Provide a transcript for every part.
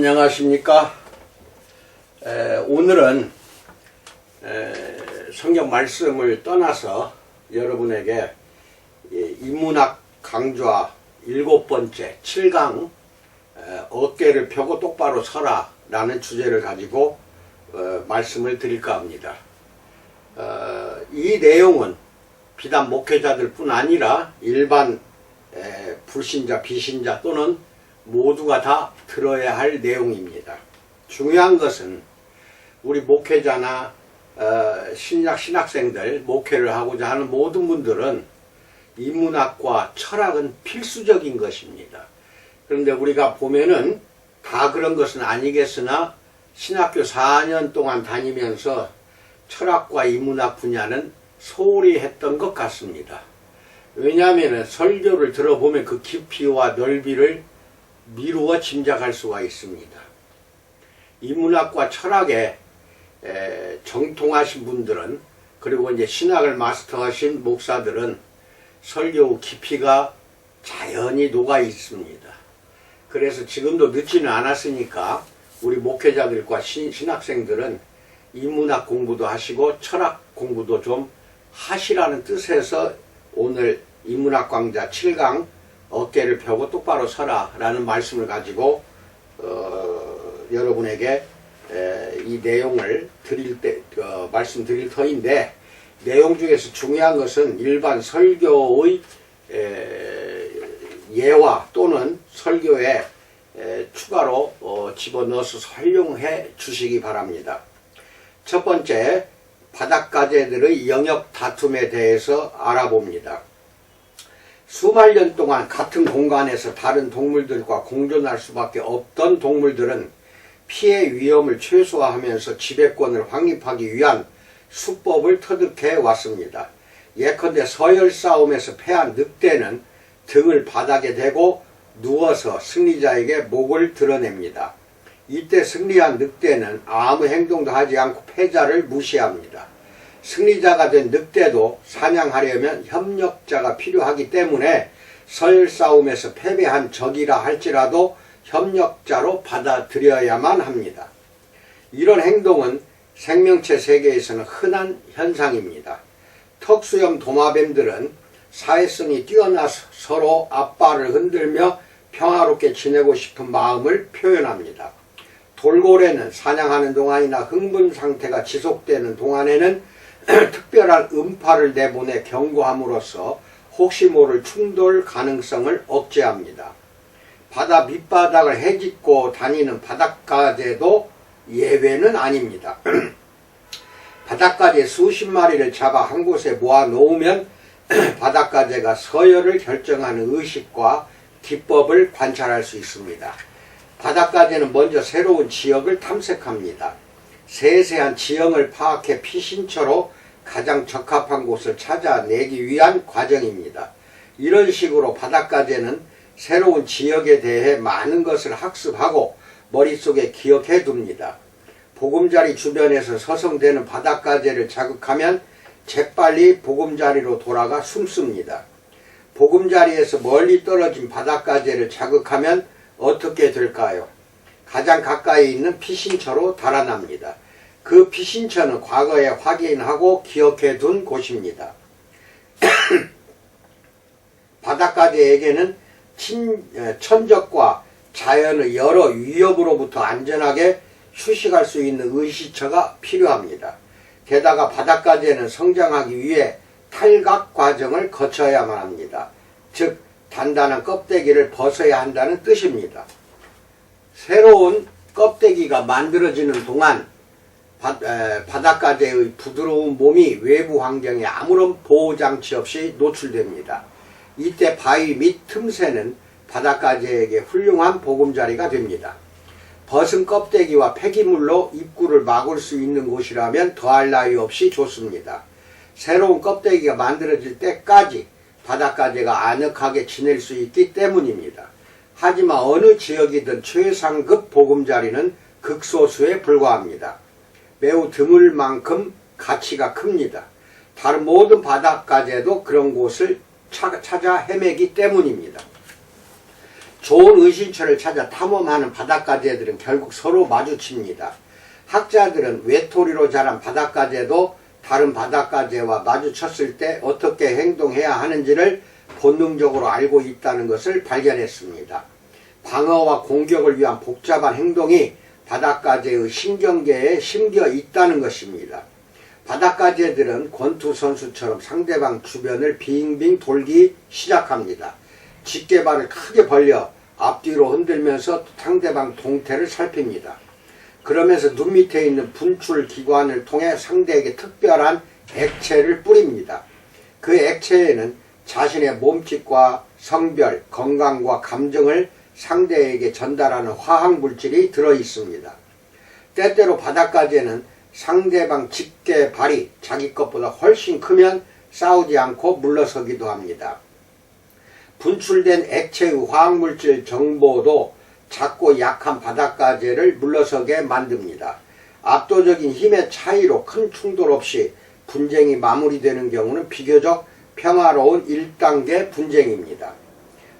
안녕하십니까. 오늘은 성경 말씀을 떠나서 여러분에게 인문학 강좌 7번째 7강 어깨를 펴고 똑바로 서라 라는 주제를 가지고 말씀을 드릴까 합니다. 이 내용은 비단 목회자들 뿐 아니라 일반 불신자, 비신자 또는 모두가 다 들어야 할 내용입니다. 중요한 것은 우리 목회자나 신학생들, 목회를 하고자 하는 모든 분들은 인문학과 철학은 필수적인 것입니다. 그런데 우리가 보면은 다 그런 것은 아니겠으나 신학교 4년 동안 다니면서 철학과 인문학 분야는 소홀히 했던 것 같습니다. 왜냐하면 설교를 들어보면 그 깊이와 넓이를 미루어 짐작할 수가 있습니다. 인문학과 철학에 정통하신 분들은, 그리고 이제 신학을 마스터하신 목사들은 설교 깊이가 자연히 녹아 있습니다. 그래서 지금도 늦지는 않았으니까 우리 목회자들과 신학생들은 인문학 공부도 하시고 철학 공부도 좀 하시라는 뜻에서 오늘 인문학 강좌 7강 어깨를 펴고 똑바로 서라 라는 말씀을 가지고 여러분에게 이 내용을 말씀드릴 터인데, 내용 중에서 중요한 것은 일반 설교의 예화 또는 설교에 추가로 집어넣어서 활용해 주시기 바랍니다. 첫 번째, 바닷가재들의 영역 다툼에 대해서 알아봅니다. 수만 년 동안 같은 공간에서 다른 동물들과 공존할 수밖에 없던 동물들은 피해 위험을 최소화하면서 지배권을 확립하기 위한 수법을 터득해 왔습니다. 예컨대 서열 싸움에서 패한 늑대는 등을 바닥에 대고 누워서 승리자에게 목을 드러냅니다. 이때 승리한 늑대는 아무 행동도 하지 않고 패자를 무시합니다. 승리자가 된 늑대도 사냥하려면 협력자가 필요하기 때문에 서열 싸움에서 패배한 적이라 할지라도 협력자로 받아들여야만 합니다. 이런 행동은 생명체 세계에서는 흔한 현상입니다. 턱수염 도마뱀들은 사회성이 뛰어나서 서로 앞발을 흔들며 평화롭게 지내고 싶은 마음을 표현합니다. 돌고래는 사냥하는 동안이나 흥분 상태가 지속되는 동안에는 특별한 음파를 내보내 경고함으로써 혹시 모를 충돌 가능성을 억제합니다. 바다 밑바닥을 헤집고 다니는 바닷가재도 예외는 아닙니다. 바닷가재 수십 마리를 잡아 한 곳에 모아 놓으면 바닷가재가 서열을 결정하는 의식과 기법을 관찰할 수 있습니다. 바닷가재는 먼저 새로운 지역을 탐색합니다. 세세한 지형을 파악해 피신처로 가장 적합한 곳을 찾아내기 위한 과정입니다. 이런 식으로 바닷가재는 새로운 지역에 대해 많은 것을 학습하고 머릿속에 기억해 둡니다. 보금자리 주변에서 서성대는 바닷가재를 자극하면 재빨리 보금자리로 돌아가 숨습니다. 보금자리에서 멀리 떨어진 바닷가재를 자극하면 어떻게 될까요? 가장 가까이 있는 피신처로 달아납니다. 그 피신처는 과거에 확인하고 기억해 둔 곳입니다. 바닷가재에게는 천적과 자연의 여러 위협으로부터 안전하게 휴식할 수 있는 의시처가 필요합니다. 게다가 바닷가재는 성장하기 위해 탈각 과정을 거쳐야만 합니다. 즉 단단한 껍데기를 벗어야 한다는 뜻입니다. 새로운 껍데기가 만들어지는 동안 바닷가재의 부드러운 몸이 외부 환경에 아무런 보호장치 없이 노출됩니다. 이때 바위 및 틈새는 바닷가재에게 훌륭한 보금자리가 됩니다. 벗은 껍데기와 폐기물로 입구를 막을 수 있는 곳이라면 더할 나위 없이 좋습니다. 새로운 껍데기가 만들어질 때까지 바닷가재가 아늑하게 지낼 수 있기 때문입니다. 하지만 어느 지역이든 최상급 보금자리는 극소수에 불과합니다. 매우 드물 만큼 가치가 큽니다. 다른 모든 바닷가재도 그런 곳을 찾아 헤매기 때문입니다. 좋은 의신처를 찾아 탐험하는 바닷가재들은 결국 서로 마주칩니다. 학자들은 외톨이로 자란 바닷가재도 다른 바닷가재와 마주쳤을 때 어떻게 행동해야 하는지를 본능적으로 알고 있다는 것을 발견했습니다. 방어와 공격을 위한 복잡한 행동이 바닷가재의 신경계에 심겨 있다는 것입니다. 바닷가재들은 권투선수처럼 상대방 주변을 빙빙 돌기 시작합니다. 집게발을 크게 벌려 앞뒤로 흔들면서 상대방 동태를 살핍니다. 그러면서 눈 밑에 있는 분출 기관을 통해 상대에게 특별한 액체를 뿌립니다. 그 액체에는 자신의 몸짓과 성별, 건강과 감정을 상대에게 전달하는 화학물질이 들어있습니다. 때때로 바닷가재는 상대방 집게발이 자기 것보다 훨씬 크면 싸우지 않고 물러서기도 합니다. 분출된 액체의 화학물질 정보도 작고 약한 바닷가재를 물러서게 만듭니다. 압도적인 힘의 차이로 큰 충돌 없이 분쟁이 마무리되는 경우는 비교적 평화로운 1단계 분쟁입니다.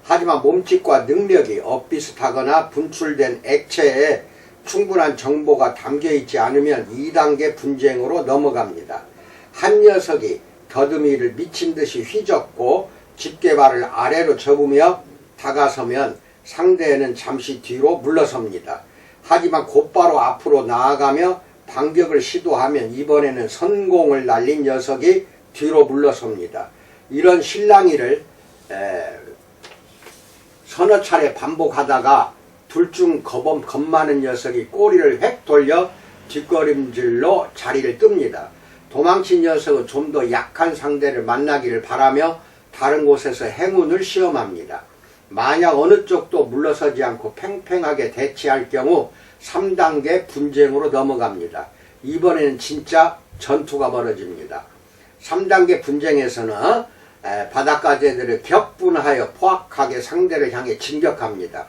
하지만 몸짓과 능력이 엇비슷하거나 분출된 액체에 충분한 정보가 담겨있지 않으면 2단계 분쟁으로 넘어갑니다. 한 녀석이 더듬이를 미친듯이 휘젓고 집게발을 아래로 접으며 다가서면 상대는 잠시 뒤로 물러섭니다. 하지만 곧바로 앞으로 나아가며 반격을 시도하면 이번에는 선공을 날린 녀석이 뒤로 물러섭니다. 이런 실랑이를 서너 차례 반복하다가 둘 중 겁 많은 녀석이 꼬리를 획 돌려 뒷걸음질로 자리를 뜹니다. 도망친 녀석은 좀 더 약한 상대를 만나기를 바라며 다른 곳에서 행운을 시험합니다. 만약 어느 쪽도 물러서지 않고 팽팽하게 대치할 경우 3단계 분쟁으로 넘어갑니다. 이번에는 진짜 전투가 벌어집니다. 3단계 분쟁에서는 바닷가재들을 격분하여 포악하게 상대를 향해 진격합니다.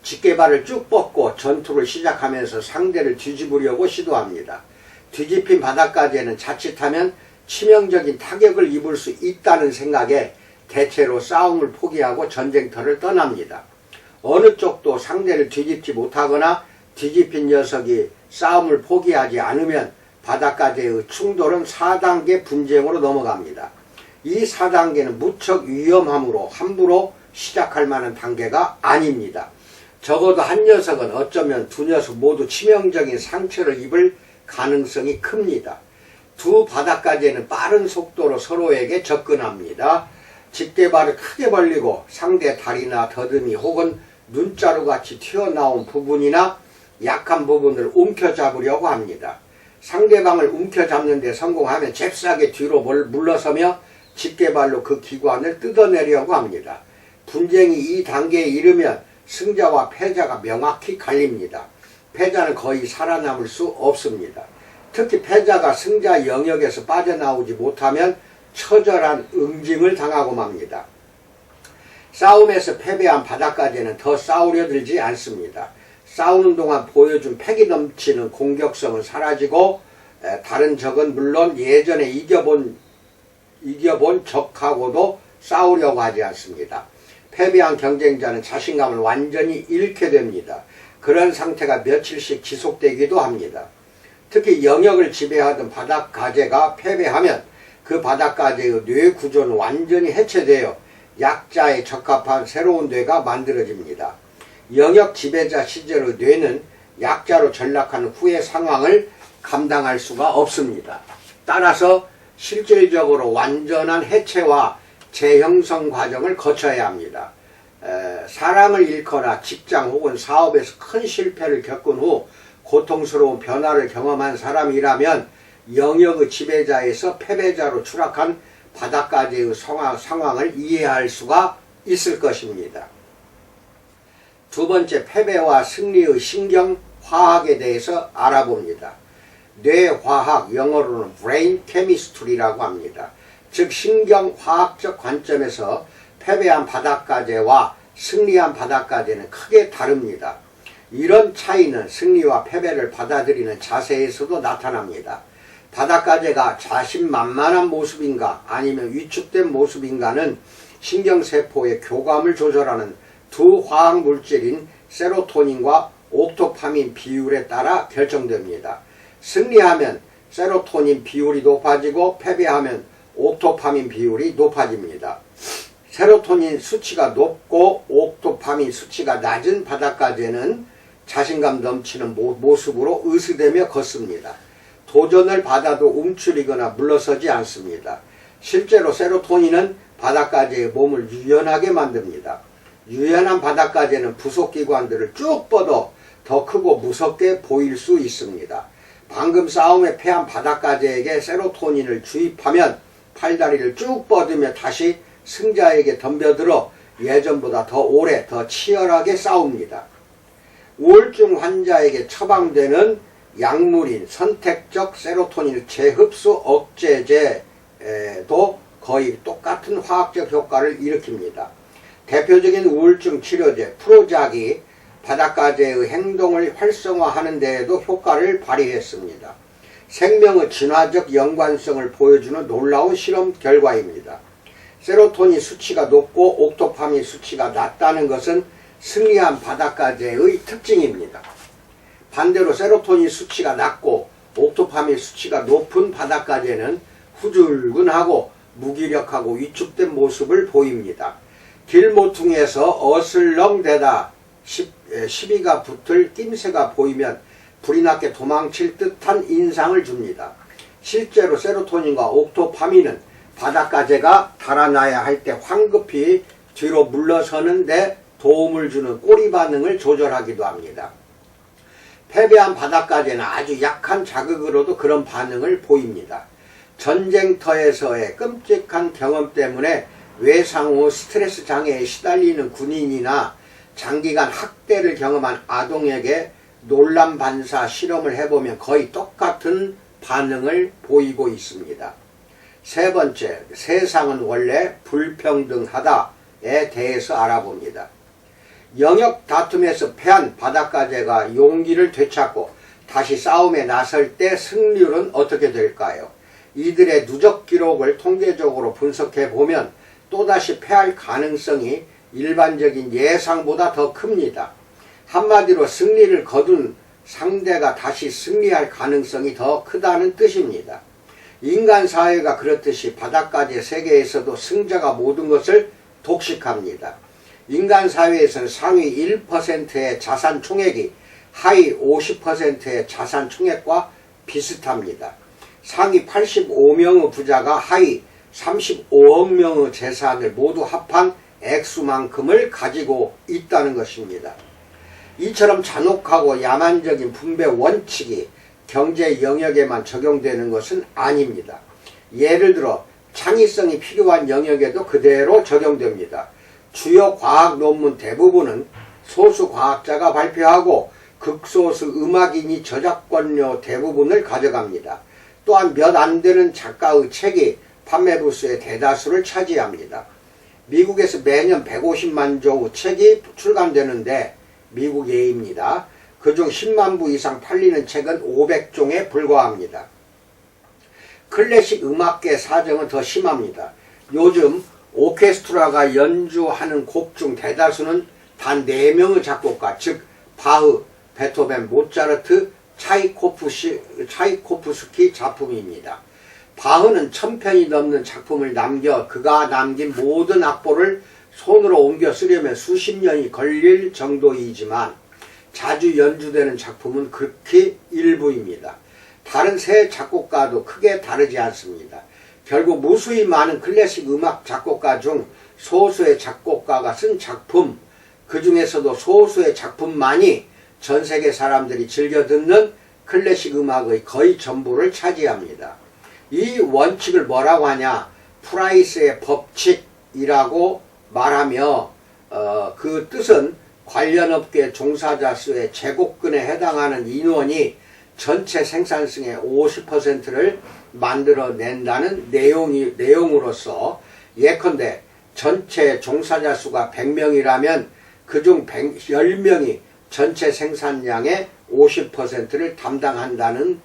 집게발을 쭉 뻗고 전투를 시작하면서 상대를 뒤집으려고 시도합니다. 뒤집힌 바닷가재는 자칫하면 치명적인 타격을 입을 수 있다는 생각에 대체로 싸움을 포기하고 전쟁터를 떠납니다. 어느 쪽도 상대를 뒤집지 못하거나 뒤집힌 녀석이 싸움을 포기하지 않으면 바닷가재의 충돌은 4단계 분쟁으로 넘어갑니다. 이 4단계는 무척 위험하므로 함부로 시작할 만한 단계가 아닙니다. 적어도 한 녀석은 어쩌면 두 녀석 모두 치명적인 상처를 입을 가능성이 큽니다. 두 바닷가재는 빠른 속도로 서로에게 접근합니다. 집게발을 크게 벌리고 상대 다리나 더듬이 혹은 눈자루같이 튀어나온 부분이나 약한 부분을 움켜잡으려고 합니다. 상대방을 움켜잡는 데 성공하면 잽싸게 뒤로 물러서며 집게발로 그 기관을 뜯어내려고 합니다. 분쟁이 이 단계에 이르면 승자와 패자가 명확히 갈립니다. 패자는 거의 살아남을 수 없습니다. 특히 패자가 승자 영역에서 빠져나오지 못하면 처절한 응징을 당하고 맙니다. 싸움에서 패배한 바닷가재는 더 싸우려 들지 않습니다. 싸우는 동안 보여준 패기 넘치는 공격성은 사라지고 다른 적은 물론 예전에 이겨본 적하고도 싸우려고 하지 않습니다. 패배한 경쟁자는 자신감을 완전히 잃게 됩니다. 그런 상태가 며칠씩 지속되기도 합니다. 특히 영역을 지배하던 바닷가재가 패배하면 그 바닷가재의 뇌 구조는 완전히 해체되어 약자에 적합한 새로운 뇌가 만들어집니다. 영역 지배자 시절의 뇌는 약자로 전락한 후의 상황을 감당할 수가 없습니다. 따라서 실질적으로 완전한 해체와 재형성 과정을 거쳐야 합니다. 사람을 잃거나 직장 혹은 사업에서 큰 실패를 겪은 후 고통스러운 변화를 경험한 사람이라면 영역의 지배자에서 패배자로 추락한 바닷가재의 상황을 이해할 수가 있을 것입니다. 두 번째, 패배와 승리의 신경화학에 대해서 알아봅니다. 뇌화학, 영어로는 brain chemistry라고 합니다. 즉 신경화학적 관점에서 패배한 바닷가재와 승리한 바닷가재는 크게 다릅니다. 이런 차이는 승리와 패배를 받아들이는 자세에서도 나타납니다. 바닷가재가 자신만만한 모습인가 아니면 위축된 모습인가는 신경세포의 교감을 조절하는 두 화학 물질인 세로토닌과 옥토파민 비율에 따라 결정됩니다. 승리하면 세로토닌 비율이 높아지고 패배하면 옥토파민 비율이 높아집니다. 세로토닌 수치가 높고 옥토파민 수치가 낮은 바닷가재는 자신감 넘치는 모습으로 으스대며 걷습니다. 도전을 받아도 움츠리거나 물러서지 않습니다. 실제로 세로토닌은 바닷가재의 몸을 유연하게 만듭니다. 유연한 바닷가재는 부속기관들을 쭉 뻗어 더 크고 무섭게 보일 수 있습니다. 방금 싸움에 패한 바닷가재에게 세로토닌을 주입하면 팔다리를 쭉 뻗으며 다시 승자에게 덤벼들어 예전보다 더 오래 더 치열하게 싸웁니다. 우울증 환자에게 처방되는 약물인 선택적 세로토닌 재흡수 억제제도 거의 똑같은 화학적 효과를 일으킵니다. 대표적인 우울증 치료제 프로작이 바닷가재의 행동을 활성화하는 데에도 효과를 발휘했습니다. 생명의 진화적 연관성을 보여주는 놀라운 실험 결과입니다. 세로토닌 수치가 높고 옥토파민 수치가 낮다는 것은 승리한 바닷가재의 특징입니다. 반대로 세로토닌 수치가 낮고 옥토파민 수치가 높은 바닷가재는 후줄근하고 무기력하고 위축된 모습을 보입니다. 길모퉁이에서 어슬렁대다 시비가 붙을 낌새가 보이면 불이 났게 도망칠 듯한 인상을 줍니다. 실제로 세로토닌과 옥토파민은 바닷가재가 달아나야 할 때 황급히 뒤로 물러서는 데 도움을 주는 꼬리 반응을 조절하기도 합니다. 패배한 바닷가재는 아주 약한 자극으로도 그런 반응을 보입니다. 전쟁터에서의 끔찍한 경험 때문에 외상 후 스트레스 장애에 시달리는 군인이나 장기간 학대를 경험한 아동에게 논란 반사 실험을 해보면 거의 똑같은 반응을 보이고 있습니다. 세 번째, 세상은 원래 불평등하다에 대해서 알아봅니다. 영역 다툼에서 패한 바닷가재가 용기를 되찾고 다시 싸움에 나설 때 승률은 어떻게 될까요? 이들의 누적 기록을 통계적으로 분석해 보면 또다시 패할 가능성이 일반적인 예상보다 더 큽니다. 한마디로 승리를 거둔 상대가 다시 승리할 가능성이 더 크다는 뜻입니다. 인간 사회가 그렇듯이 바닷가재 세계에서도 승자가 모든 것을 독식합니다. 인간 사회에서는 상위 1%의 자산 총액이 하위 50%의 자산 총액과 비슷합니다. 상위 85명의 부자가 하위 35억 명의 재산을 모두 합한 액수만큼을 가지고 있다는 것입니다. 이처럼 잔혹하고 야만적인 분배 원칙이 경제 영역에만 적용되는 것은 아닙니다. 예를 들어 창의성이 필요한 영역에도 그대로 적용됩니다. 주요 과학 논문 대부분은 소수 과학자가 발표하고 극소수 음악인이 저작권료 대부분을 가져갑니다. 또한 몇 안 되는 작가의 책이 판매 부수의 대다수를 차지합니다. 미국에서 매년 150만 조의 책이 출간되는데 미국 예입니다. 그중 10만 부 이상 팔리는 책은 500종에 불과합니다. 클래식 음악계 사정은 더 심합니다. 요즘 오케스트라가 연주하는 곡 중 대다수는 단 4명의 작곡가, 즉 바흐, 베토벤, 모차르트, 차이코프스키 작품입니다. 바흐는 1000편이 넘는 작품을 남겨 그가 남긴 모든 악보를 손으로 옮겨 쓰려면 수십 년이 걸릴 정도이지만 자주 연주되는 작품은 극히 일부입니다. 다른 세 작곡가도 크게 다르지 않습니다. 결국 무수히 많은 클래식 음악 작곡가 중 소수의 작곡가가 쓴 작품, 그 중에서도 소수의 작품만이 전 세계 사람들이 즐겨 듣는 클래식 음악의 거의 전부를 차지합니다. 이 원칙을 뭐라고 하냐? 프라이스의 법칙이라고 말하며 그 뜻은 관련 업계 종사자 수의 제곱근에 해당하는 인원이 전체 생산성의 50%를 만들어낸다는 내용으로서 예컨대 전체 종사자 수가 100명이라면 그중 10명이 전체 생산량의 50%를 담당한다는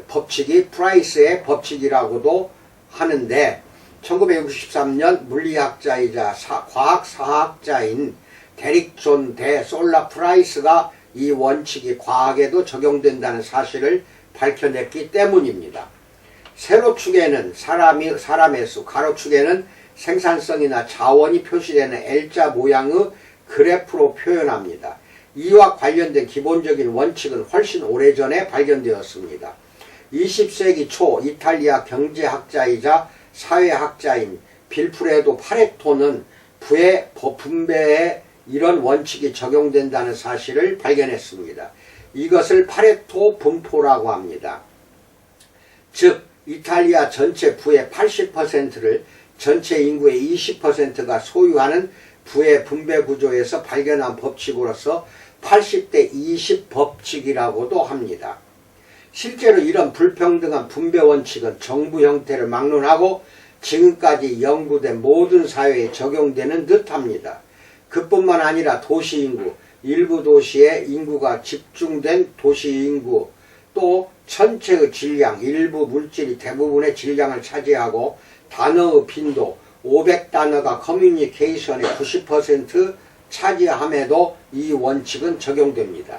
법칙이 프라이스의 법칙이라고도 하는데, 1963년 물리학자이자 과학사학자인 데릭 존 대 솔라 프라이스가 이 원칙이 과학에도 적용된다는 사실을 밝혀냈기 때문입니다. 세로축에는 사람의 수, 가로축에는 생산성이나 자원이 표시되는 L자 모양의 그래프로 표현합니다. 이와 관련된 기본적인 원칙은 훨씬 오래전에 발견되었습니다. 20세기 초 이탈리아 경제학자이자 사회학자인 빌프레도 파레토는 부의 분배에 이런 원칙이 적용된다는 사실을 발견했습니다. 이것을 파레토 분포라고 합니다. 즉 이탈리아 전체 부의 80%를 전체 인구의 20%가 소유하는 부의 분배 구조에서 발견한 법칙으로서 80대 20 법칙이라고도 합니다. 실제로 이런 불평등한 분배 원칙은 정부 형태를 막론하고 지금까지 연구된 모든 사회에 적용되는 듯합니다. 그뿐만 아니라 도시인구, 일부 도시의 인구가 집중된 도시인구, 또 전체의 질량, 일부 물질이 대부분의 질량을 차지하고 단어의 빈도, 500단어가 커뮤니케이션의 90% 차지함에도 이 원칙은 적용됩니다.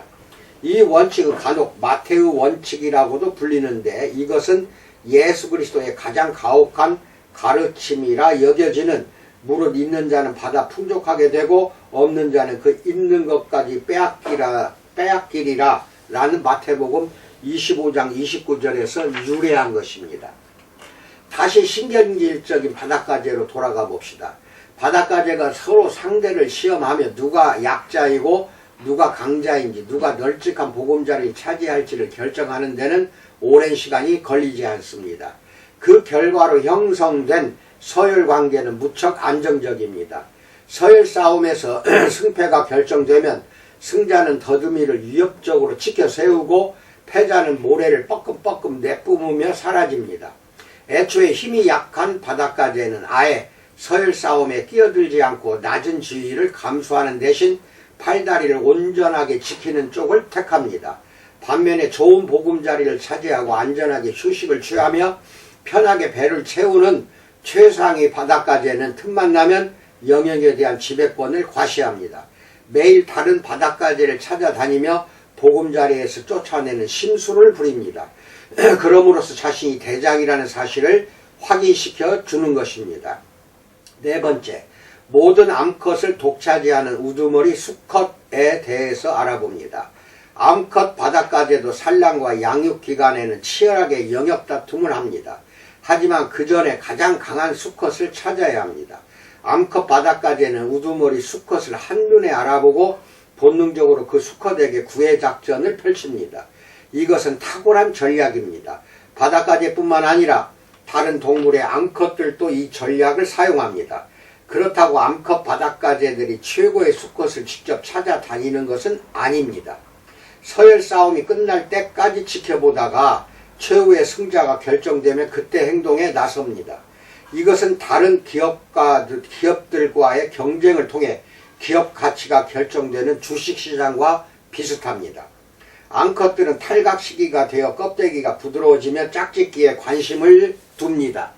이 원칙은 간혹 마테우 원칙이라고도 불리는데 이것은 예수 그리스도의 가장 가혹한 가르침이라 여겨지는 무릇 있는 자는 받아 풍족하게 되고 없는 자는 그 있는 것까지 빼앗기리라 라는 마태복음 25장 29절에서 유래한 것입니다. 다시 신경질적인 바닷가재로 돌아가 봅시다. 바닷가재가 서로 상대를 시험하며 누가 약자이고 누가 강자인지 누가 널찍한 보금자리를 차지할지를 결정하는 데는 오랜 시간이 걸리지 않습니다. 그 결과로 형성된 서열 관계는 무척 안정적입니다. 서열 싸움에서 승패가 결정되면 승자는 더듬이를 위협적으로 치켜 세우고 패자는 모래를 뻐끔뻐끔 내뿜으며 사라집니다. 애초에 힘이 약한 바닷가재는 아예 서열 싸움에 끼어들지 않고 낮은 지위를 감수하는 대신 팔다리를 온전하게 지키는 쪽을 택합니다. 반면에 좋은 보금자리를 차지하고 안전하게 휴식을 취하며 편하게 배를 채우는 최상위 바닷가재는 틈만 나면 영역에 대한 지배권을 과시합니다. 매일 다른 바닷가재를 찾아다니며 보금자리에서 쫓아내는 심수를 부립니다. 그럼으로써 자신이 대장이라는 사실을 확인시켜 주는 것입니다. 네 번째, 모든 암컷을 독차지하는 우두머리 수컷에 대해서 알아봅니다. 암컷 바닷가재도 산란과 양육기간에는 치열하게 영역 다툼을 합니다. 하지만 그 전에 가장 강한 수컷을 찾아야 합니다. 암컷 바닷가재는 우두머리 수컷을 한눈에 알아보고 본능적으로 그 수컷에게 구애 작전을 펼칩니다. 이것은 탁월한 전략입니다. 바닷가재뿐만 아니라 다른 동물의 암컷들도 이 전략을 사용합니다. 그렇다고 암컷 바닷가재들이 최고의 수컷을 직접 찾아다니는 것은 아닙니다. 서열 싸움이 끝날 때까지 지켜보다가 최후의 승자가 결정되면 그때 행동에 나섭니다. 이것은 다른 기업들과의 경쟁을 통해 기업 가치가 결정되는 주식시장과 비슷합니다. 암컷들은 탈각 시기가 되어 껍데기가 부드러워지며 짝짓기에 관심을 둡니다.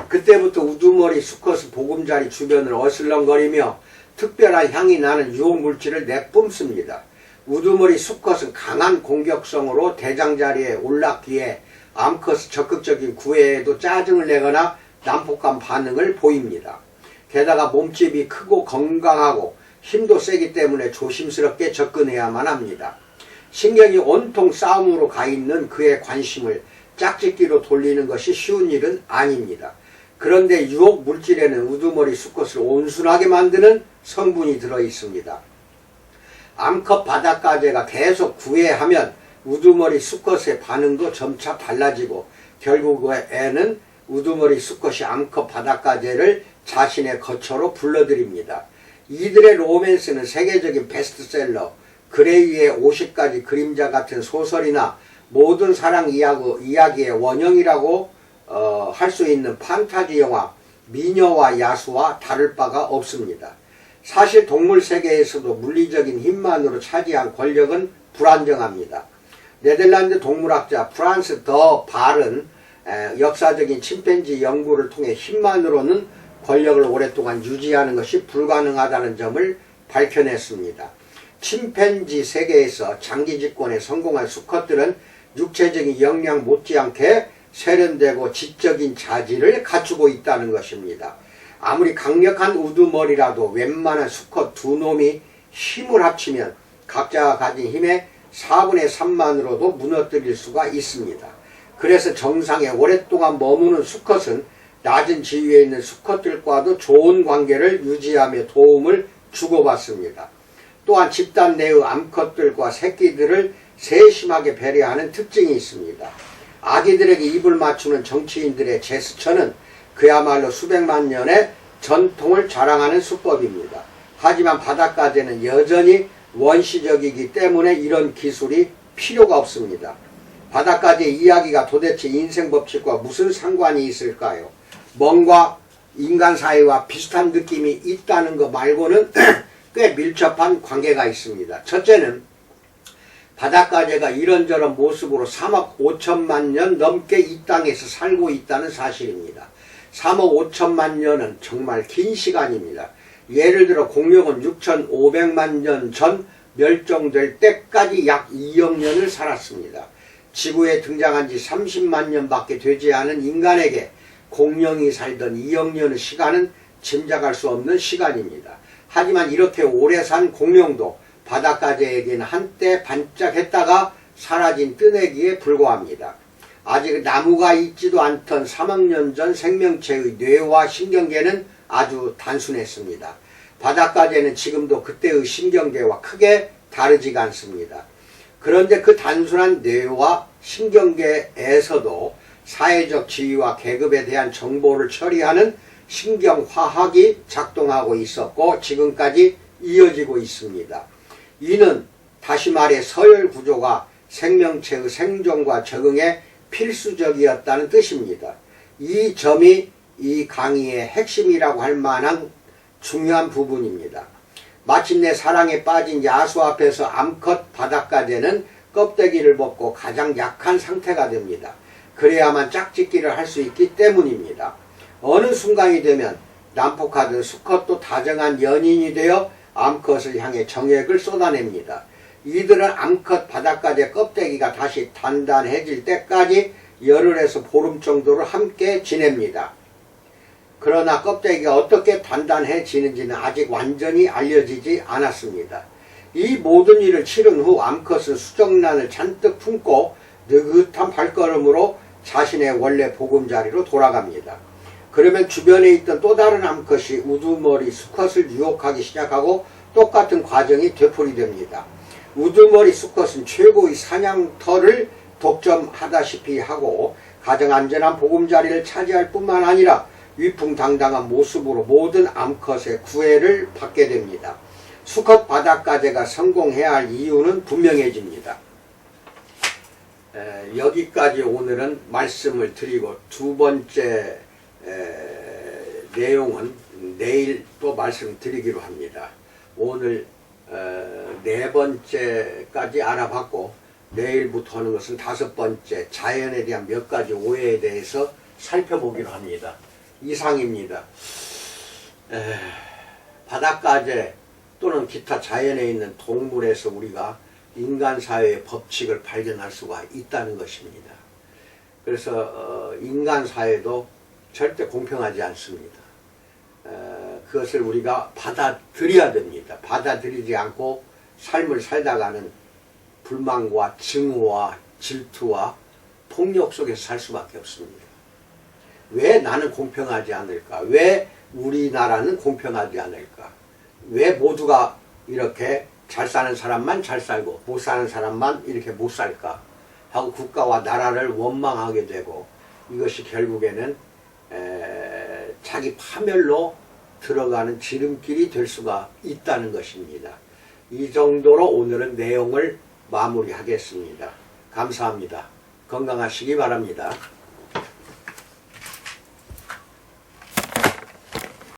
그때부터 우두머리 수컷은 보금자리 주변을 어슬렁거리며 특별한 향이 나는 유혹물질을 내뿜습니다. 우두머리 수컷은 강한 공격성으로 대장자리에 올랐기에 암컷은 적극적인 구애에도 짜증을 내거나 난폭한 반응을 보입니다. 게다가 몸집이 크고 건강하고 힘도 세기 때문에 조심스럽게 접근해야만 합니다. 신경이 온통 싸움으로 가 있는 그의 관심을 짝짓기로 돌리는 것이 쉬운 일은 아닙니다. 그런데 유혹 물질에는 우두머리 수컷을 온순하게 만드는 성분이 들어 있습니다. 암컷 바닷가재가 계속 구애하면 우두머리 수컷의 반응도 점차 달라지고 결국에는 우두머리 수컷이 암컷 바닷가재를 자신의 거처로 불러들입니다. 이들의 로맨스는 세계적인 베스트셀러, 그레이의 50가지 그림자 같은 소설이나 모든 사랑 이야기의 원형이라고 할 수 있는 판타지 영화 미녀와 야수와 다를 바가 없습니다. 사실 동물 세계에서도 물리적인 힘만으로 차지한 권력은 불안정합니다. 네덜란드 동물학자 프란스 더 발은 역사적인 침팬지 연구를 통해 힘만으로는 권력을 오랫동안 유지하는 것이 불가능하다는 점을 밝혀냈습니다. 침팬지 세계에서 장기 집권에 성공한 수컷들은 육체적인 역량 못지않게 세련되고 지적인 자질을 갖추고 있다는 것입니다. 아무리 강력한 우두머리라도 웬만한 수컷 두 놈이 힘을 합치면 각자가 가진 힘의 4분의 3만으로도 무너뜨릴 수가 있습니다. 그래서 정상에 오랫동안 머무는 수컷은 낮은 지위에 있는 수컷들과도 좋은 관계를 유지하며 도움을 주고받습니다. 또한 집단 내의 암컷들과 새끼들을 세심하게 배려하는 특징이 있습니다. 아기들에게 입을 맞추는 정치인들의 제스처는 그야말로 수백만 년의 전통을 자랑하는 수법입니다. 하지만 바닷가재는 여전히 원시적이기 때문에 이런 기술이 필요가 없습니다. 바닷가재 이야기가 도대체 인생 법칙과 무슨 상관이 있을까요? 뭔가 인간 사회와 비슷한 느낌이 있다는 것 말고는 꽤 밀접한 관계가 있습니다. 첫째는 바닷가재가 이런저런 모습으로 3억 5천만 년 넘게 이 땅에서 살고 있다는 사실입니다. 3억 5천만 년은 정말 긴 시간입니다. 예를 들어 공룡은 6,500만 년 전 멸종될 때까지 약 2억 년을 살았습니다. 지구에 등장한 지 30만 년밖에 되지 않은 인간에게 공룡이 살던 2억 년의 시간은 짐작할 수 없는 시간입니다. 하지만 이렇게 오래 산 공룡도 바닷가재에게는 한때 반짝했다가 사라진 뜨내기에 불과합니다. 아직 나무가 있지도 않던 3억 년 전 생명체의 뇌와 신경계는 아주 단순했습니다. 바닷가재는 지금도 그때의 신경계와 크게 다르지가 않습니다. 그런데 그 단순한 뇌와 신경계에서도 사회적 지위와 계급에 대한 정보를 처리하는 신경화학이 작동하고 있었고 지금까지 이어지고 있습니다. 이는 다시 말해 서열 구조가 생명체의 생존과 적응에 필수적이었다는 뜻입니다. 이 점이 이 강의의 핵심이라고 할 만한 중요한 부분입니다. 마침내 사랑에 빠진 야수 앞에서 암컷 바닷가재는 껍데기를 벗고 가장 약한 상태가 됩니다. 그래야만 짝짓기를 할 수 있기 때문입니다. 어느 순간이 되면 난폭하던 수컷도 다정한 연인이 되어 암컷을 향해 정액을 쏟아냅니다. 이들은 암컷 바닷가재 껍데기가 다시 단단해질 때까지 열흘에서 보름 정도를 함께 지냅니다. 그러나 껍데기가 어떻게 단단해지는지는 아직 완전히 알려지지 않았습니다. 이 모든 일을 치른 후 암컷은 수정란을 잔뜩 품고 느긋한 발걸음으로 자신의 원래 보금자리로 돌아갑니다. 그러면 주변에 있던 또 다른 암컷이 우두머리 수컷을 유혹하기 시작하고 똑같은 과정이 되풀이됩니다. 우두머리 수컷은 최고의 사냥터를 독점하다시피 하고 가장 안전한 보금자리를 차지할 뿐만 아니라 위풍당당한 모습으로 모든 암컷의 구애를 받게 됩니다. 수컷 바닷가재가 성공해야 할 이유는 분명해집니다. 여기까지 오늘은 말씀을 드리고 두 번째 내용은 내일 또 말씀드리기로 합니다. 오늘 네 번째까지 알아봤고 내일부터 하는 것은 다섯 번째 자연에 대한 몇 가지 오해에 대해서 살펴보기로 합니다. 이상입니다. 바닷가재 또는 기타 자연에 있는 동물에서 우리가 인간 사회의 법칙을 발견할 수가 있다는 것입니다. 그래서 인간 사회도 절대 공평하지 않습니다. 그것을 우리가 받아들여야 됩니다. 받아들이지 않고 삶을 살다가는 불만과 증오와 질투와 폭력 속에서 살 수밖에 없습니다. 왜 나는 공평하지 않을까? 왜 우리나라는 공평하지 않을까? 왜 모두가 이렇게 잘 사는 사람만 잘 살고 못 사는 사람만 이렇게 못 살까? 하고 국가와 나라를 원망하게 되고 이것이 결국에는 자기 파멸로 들어가는 지름길이 될 수가 있다는 것입니다. 이 정도로 오늘은 내용을 마무리하겠습니다. 감사합니다. 건강하시기 바랍니다.